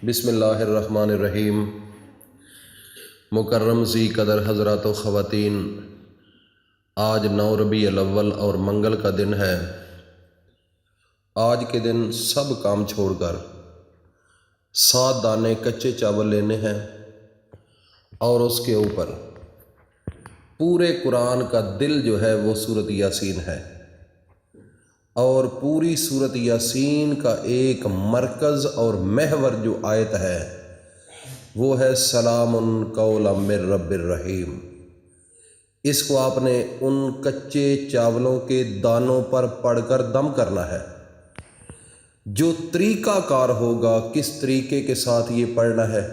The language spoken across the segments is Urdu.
بسم اللہ الرحمن الرحیم۔ مکرم ذی قدر حضرات و خواتین، آج 9 ربیع الاول اور منگل کا دن ہے۔ آج کے دن سب کام چھوڑ کر 7 دانے کچے چاول لینے ہیں اور اس کے اوپر پورے قرآن کا دل جو ہے وہ سورۃ یاسین ہے، اور پوری سورۃ یاسین کا ایک مرکز اور محور جو آیت ہے وہ ہے سلام قولا من رب الرحیم۔ اس کو آپ نے ان کچے چاولوں کے دانوں پر پڑھ کر دم کرنا ہے۔ جو طریقہ کار ہوگا کس طریقے کے ساتھ یہ پڑھنا ہے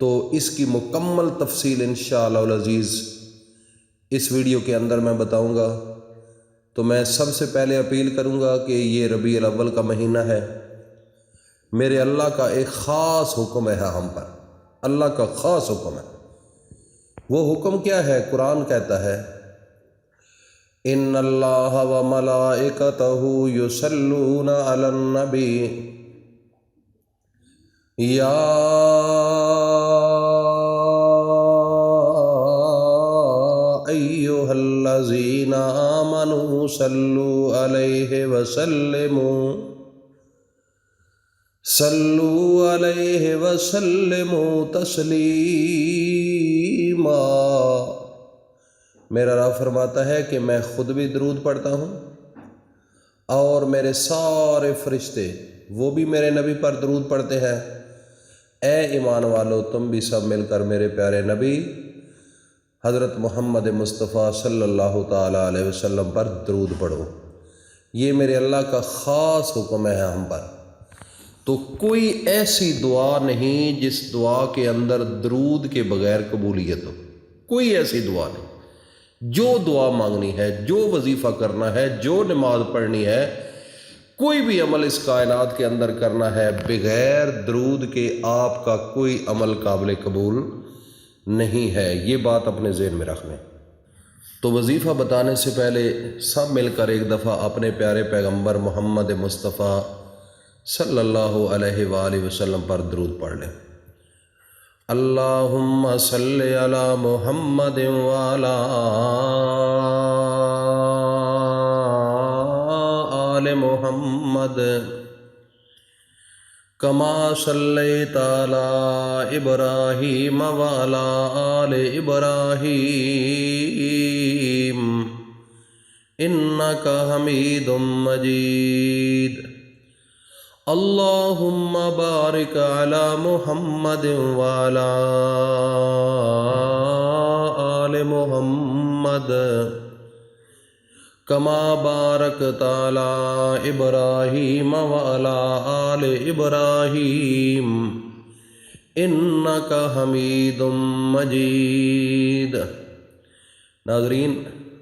تو اس کی مکمل تفصیل انشاءاللہ العزیز اس ویڈیو کے اندر میں بتاؤں گا۔ تو میں سب سے پہلے اپیل کروں گا کہ یہ ربیع الاول کا مہینہ ہے، میرے اللہ کا ایک خاص حکم ہے ہم پر، اللہ کا خاص حکم ہے۔ وہ حکم کیا ہے؟ قرآن کہتا ہے ان اللہ و ملائکتہ یصلون علی النبی یا ایھا الذین آمنوا صلوا علیہ وسلموا تسلیما۔ میرا رب فرماتا ہے کہ میں خود بھی درود پڑھتا ہوں اور میرے سارے فرشتے وہ بھی میرے نبی پر درود پڑھتے ہیں۔ اے ایمان والو، تم بھی سب مل کر میرے پیارے نبی حضرت محمد مصطفیٰ صلی اللہ تعالیٰ علیہ وسلم پر درود پڑھو۔ یہ میرے اللہ کا خاص حکم ہے ہم پر۔ تو کوئی ایسی دعا نہیں جس دعا کے اندر درود کے بغیر قبولیت ہو، کوئی ایسی دعا نہیں۔ جو دعا مانگنی ہے، جو وظیفہ کرنا ہے، جو نماز پڑھنی ہے، کوئی بھی عمل اس کائنات کے اندر کرنا ہے، بغیر درود کے آپ کا کوئی عمل قابل قبول نہیں ہے۔ یہ بات اپنے ذہن میں رکھ لیں۔ تو وظیفہ بتانے سے پہلے سب مل کر ایک دفعہ اپنے پیارے پیغمبر محمد مصطفیٰ صلی اللہ علیہ وآلہ وسلم پر درود پڑھ لیں۔ اللہم صلی علی محمد وعلی آل محمد کما صلیت علی ابراہیم وعلی آل ابراہیم انک حمید مجید۔ اللہم بارک علی محمد وعلی آل محمد کما بارکت علی ابراہیم وعلی آل ابراہیم انک حمید مجید۔ ناظرین،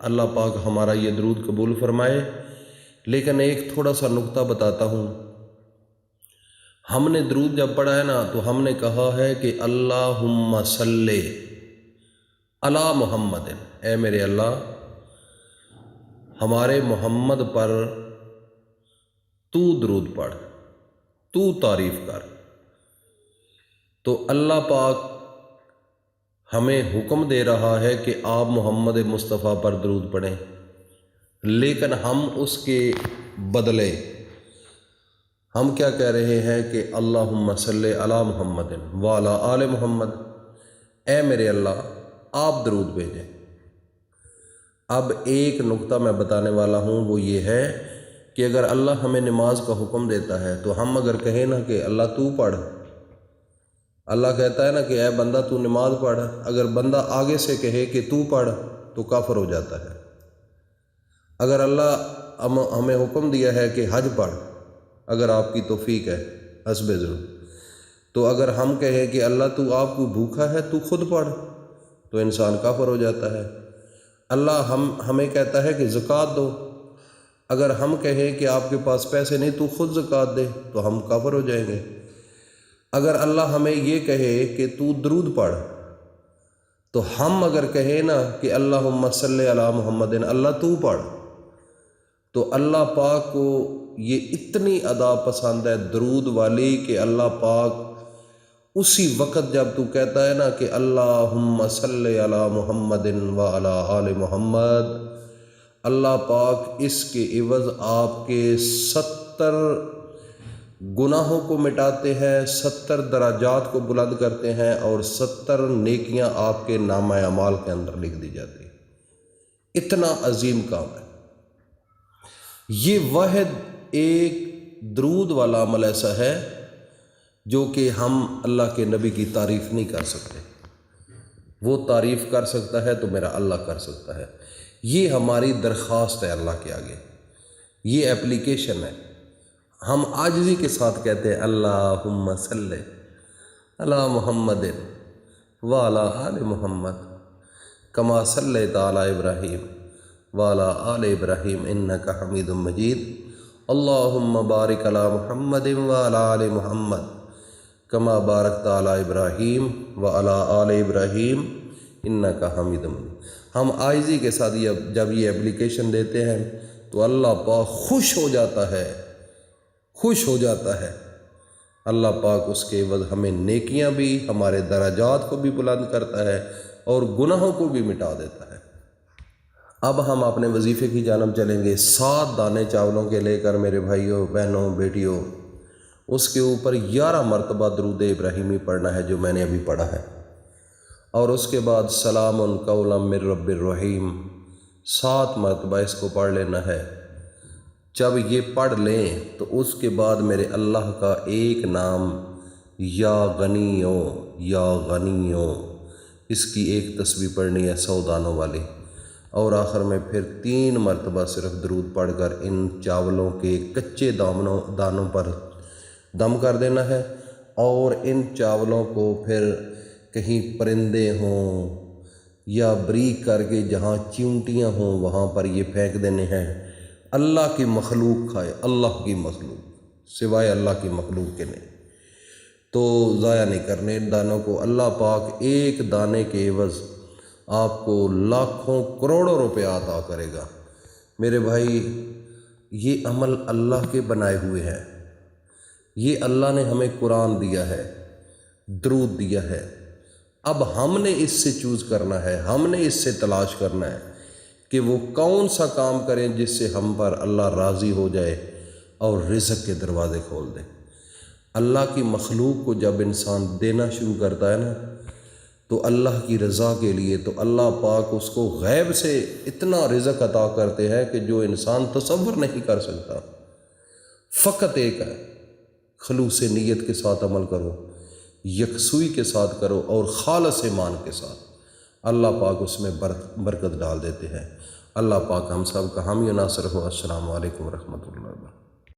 اللہ پاک ہمارا یہ درود قبول فرمائے، لیکن ایک تھوڑا سا نقطہ بتاتا ہوں۔ ہم نے درود جب پڑھا ہے نا تو ہم نے کہا ہے کہ اللہم صلی علی محمد، اے میرے اللہ ہمارے محمد پر تو درود پڑھ، تو تعریف کر۔ تو اللہ پاک ہمیں حکم دے رہا ہے کہ آپ محمد مصطفیٰ پر درود پڑھیں، لیکن ہم اس کے بدلے ہم کیا کہہ رہے ہیں کہ اللہم صلی علی محمد وعلی آل محمد، اے میرے اللہ آپ درود بھیجیں۔ اب ایک نقطہ میں بتانے والا ہوں، وہ یہ ہے کہ اگر اللہ ہمیں نماز کا حکم دیتا ہے تو ہم اگر کہیں نا کہ اللہ تو پڑھ، اللہ کہتا ہے نا کہ اے بندہ تو نماز پڑھ، اگر بندہ آگے سے کہے کہ تو پڑھ تو کافر ہو جاتا ہے۔ اگر اللہ ہمیں حکم دیا ہے کہ حج پڑھ، اگر آپ کی توفیق ہے حسب ضرور، تو اگر ہم کہیں کہ اللہ تو آپ کو بھوکا ہے تو خود پڑھ تو انسان کافر ہو جاتا ہے۔ اللہ ہمیں کہتا ہے کہ زکوٰۃ دو، اگر ہم کہیں کہ آپ کے پاس پیسے نہیں تو خود زکوٰۃ دے تو ہم کافر ہو جائیں گے۔ اگر اللہ ہمیں یہ کہے کہ تو درود پڑھ، تو ہم اگر کہیں نا کہ اللہم صلی علی محمد اللہ تو پڑھ، تو اللہ پاک کو یہ اتنی ادا پسند ہے درود والی کہ اللہ پاک اسی وقت جب تو کہتا ہے نا کہ اللہم صلی علی محمد وعلی آل محمد، اللہ پاک اس کے عوض آپ کے 70 گناہوں کو مٹاتے ہیں، 70 درجات کو بلند کرتے ہیں، اور 70 نیکیاں آپ کے نامہ اعمال کے اندر لکھ دی جاتی ہیں۔ اتنا عظیم کام ہے یہ۔ واحد ایک درود والا عمل ایسا ہے جو کہ ہم اللہ کے نبی کی تعریف نہیں کر سکتے، وہ تعریف کر سکتا ہے تو میرا اللہ کر سکتا ہے۔ یہ ہماری درخواست ہے اللہ کے آگے، یہ اپلیکیشن ہے۔ ہم عاجزی کے ساتھ کہتے ہیں اللہم صلی علی محمد وعلی آل محمد کما صلیت علی ابراہیم وعلی آل ابراہیم انک حمید مجید، اللہم بارک علی محمد وعلی آل محمد کما بارکت علی ابراہیم وعلی آل ابراہیم انک حمید مجید۔ ہم عاجزی کے ساتھ جب یہ اپلیکیشن دیتے ہیں تو اللہ پاک خوش ہو جاتا ہے، خوش ہو جاتا ہے۔ اللہ پاک اس کے عوض ہمیں نیکیاں بھی، ہمارے درجات کو بھی بلند کرتا ہے اور گناہوں کو بھی مٹا دیتا ہے۔ اب ہم اپنے وظیفے کی جانب چلیں گے۔ 7 دانے چاولوں کے لے کر میرے بھائیوں، بہنوں، بیٹیوں، اس کے اوپر 11 مرتبہ درود ابراہیمی پڑھنا ہے جو میں نے ابھی پڑھا ہے، اور اس کے بعد سلام قولا من رب الرحیم 7 مرتبہ اس کو پڑھ لینا ہے۔ جب یہ پڑھ لیں تو اس کے بعد میرے اللہ کا ایک نام یا غنیوں، یا غنیوں، اس کی ایک تسبیح پڑھنی ہے 100 دانوں والی، اور آخر میں پھر 3 مرتبہ صرف درود پڑھ کر ان چاولوں کے کچے دانوں پر دم کر دینا ہے، اور ان چاولوں کو پھر کہیں پرندے ہوں یا بریک کر کے جہاں چیونٹیاں ہوں وہاں پر یہ پھینک دینے ہیں۔ اللہ کی مخلوق کھائے، اللہ کی مخلوق، سوائے اللہ کی مخلوق کے نہیں، تو ضائع نہیں کرنے ان دانوں کو۔ اللہ پاک ایک دانے کے عوض آپ کو لاکھوں کروڑوں روپے عطا کرے گا۔ میرے بھائی، یہ عمل اللہ کے بنائے ہوئے ہیں، یہ اللہ نے ہمیں قرآن دیا ہے، درود دیا ہے۔ اب ہم نے اس سے چوز کرنا ہے، ہم نے اس سے تلاش کرنا ہے کہ وہ کون سا کام کریں جس سے ہم پر اللہ راضی ہو جائے اور رزق کے دروازے کھول دے۔ اللہ کی مخلوق کو جب انسان دینا شروع کرتا ہے نا تو اللہ کی رضا کے لیے، تو اللہ پاک اس کو غیب سے اتنا رزق عطا کرتے ہیں کہ جو انسان تصور نہیں کر سکتا۔ فقط ایک ہے، خلوص نیت کے ساتھ عمل کرو، یکسوئی کے ساتھ کرو اور خالص ایمان کے ساتھ، اللہ پاک اس میں برکت ڈال دیتے ہیں۔ اللہ پاک ہم سب کا حامی و ناصر ہو۔ السلام علیکم ورحمۃ اللہ وبرکاتہ۔